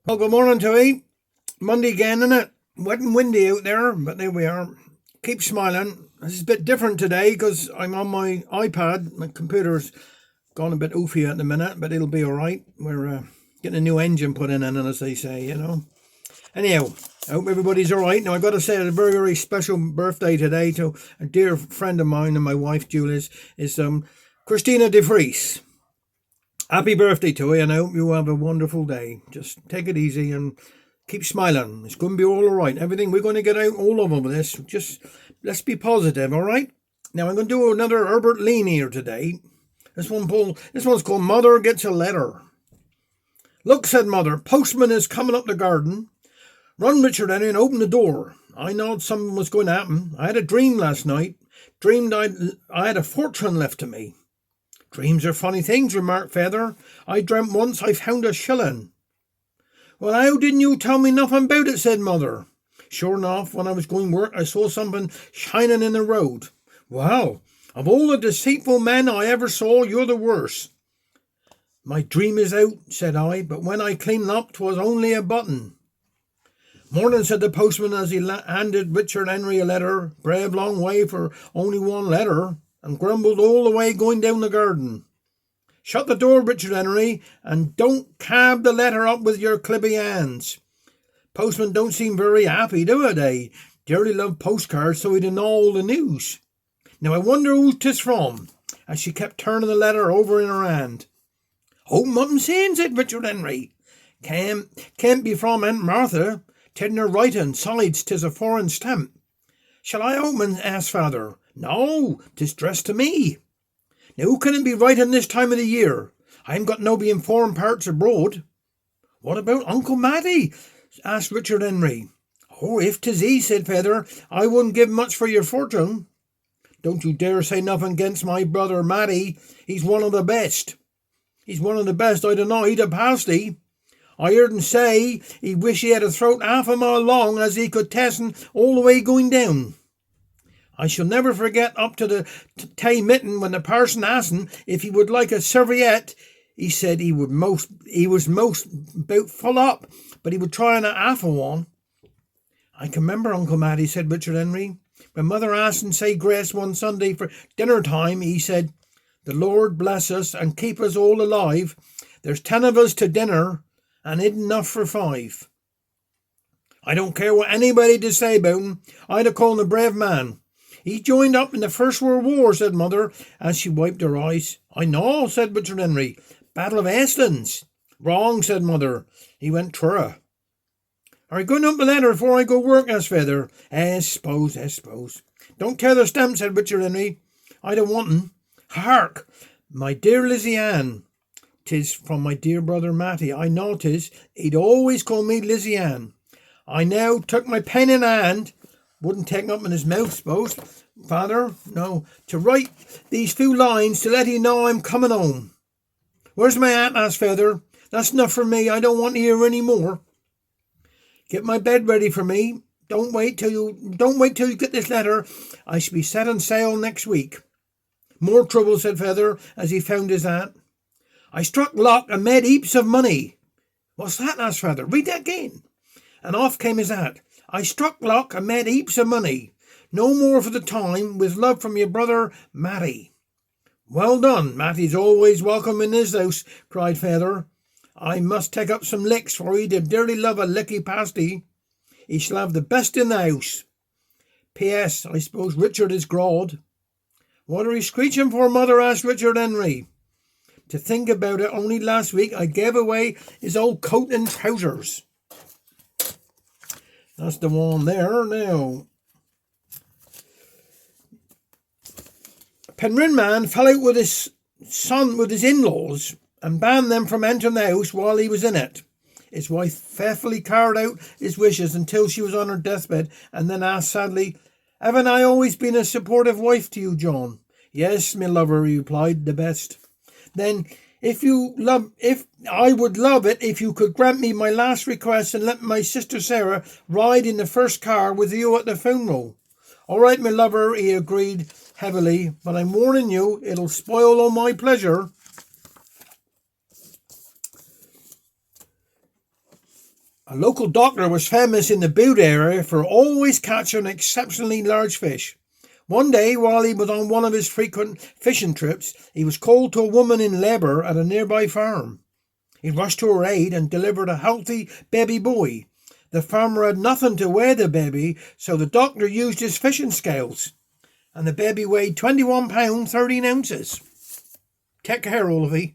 Well, good morning to you. Monday again, isn't it? Wet and windy out there, but there we are. Keep smiling. This is a bit different today because I'm on my iPad. My computer's gone a bit oofy at the minute, but it'll be all right. We're getting a new engine put in, as they say. Anyhow, I hope everybody's all right. Now, I've got to say, it's a very, very special birthday today to a dear friend of mine and my wife, Julius, is Christina De Vries. Happy birthday to you, and I hope you have a wonderful day. Just take it easy and keep smiling. It's going to be all right. Everything we're going to get out all over this. Just let's be positive, all right? Now I'm going to do another Herbert Lean here today. This one's called Mother Gets a Letter. Look, said Mother, postman is coming up the garden. Run, Richard Henry, and open the door. I know something was going to happen. I had a dream last night. Dreamed I had a fortune left to me. Dreams are funny things, remarked Feather. I dreamt once I found a shilling. Well, how didn't you tell me nothing about it, said Mother. Sure enough, when I was going work, I saw something shining in the road. Well, of all the deceitful men I ever saw, you're the worst. My dream is out, said I, but when I cleaned up, 'twas only a button. Morning, said the postman as he handed Richard Henry a letter. Brave long way for only one letter, and grumbled all the way going down the garden. Shut the door, Richard Henry, and don't cab the letter up with your clibby hands. Postmen don't seem very happy, do they? Dearly love postcards, so he'd know all the news. Now I wonder who 'tis from, as she kept turning the letter over in her hand. Open up and see, said Richard Henry. Can't be from Aunt Martha. Tidn't her writing, sides 'tis a foreign stamp. Shall I open? Asked Father. No, 'tis dressed to me. Now who can it be writing this time of the year? I ain't got nobody in foreign parts abroad. What about Uncle Matty? Asked Richard Henry. Oh, if 'tis he, said Feather, I wouldn't give much for your fortune. Don't you dare say nothing against my brother Matty. He's one of the best. He's one of the best, I dunno, he'd a pasty. I heard him say he wished he had a throat half a mile long as he could tessen all the way going down. I shall never forget up to the tay mitten when the parson asked him if he would like a serviette. He said he was most about full up, but he would try on a half a one. I can remember, Uncle Matty, said Richard Henry. When Mother asked him say grace one Sunday for dinner time, he said, the Lord bless us and keep us all alive. There's 10 of us to dinner, and it enough for 5. I don't care what anybody to say about him. I'd have called him a brave man. He joined up in the First World War, said Mother, as she wiped her eyes. I know, said Richard Henry. Battle of Hastings. Wrong, said Mother. He went Truro. Are you going up the letter before I go work? Asked Feather. Suppose. Don't tear the stamp, said Richard Henry. I don't want 'em. Hark, my dear Lizzie Ann. 'Tis from my dear brother Matty. I know 'tis. He'd always call me Lizzie Ann. I now took my pen in hand. Wouldn't take up in his mouth, suppose, Father? No, to write these few lines to let you know I'm coming home. Where's my aunt? Asked Feather. That's enough for me. I don't want to hear any more. Get my bed ready for me. Don't wait till you get this letter. I shall be setting sail next week. More trouble, said Feather, as he found his aunt. I struck luck and made heaps of money. What's that? Asked Feather. Read that again. And off came his aunt. I struck luck and made heaps of money. No more for the time, with love from your brother Matty. Well done. Matty's always welcome in his house, cried Feather. I must take up some licks, for he'd dearly love a licky pasty. He shall have the best in the house. P.S. I suppose Richard is grawed. What are you screeching for, Mother? Asked Richard Henry. To think about it, only last week I gave away his old coat and trousers. That's the one there now. Penryn man fell out with his in-laws and banned them from entering the house while he was in it. His wife faithfully carried out his wishes until she was on her deathbed, and then asked sadly, Haven't I always been a supportive wife to you, John? Yes, my lover, he replied, the best. Then if I would love it if you could grant me my last request and let my sister Sarah ride in the first car with you at the funeral. All right, my lover, he agreed heavily, but I'm warning you, it'll spoil all my pleasure. A local doctor was famous in the Bude area for always catching exceptionally large fish. One day, while he was on one of his frequent fishing trips, he was called to a woman in labour at a nearby farm. He rushed to her aid and delivered a healthy baby boy. The farmer had nothing to weigh the baby, so the doctor used his fishing scales, and the baby weighed £21 13 ounces. Take care, Olivie.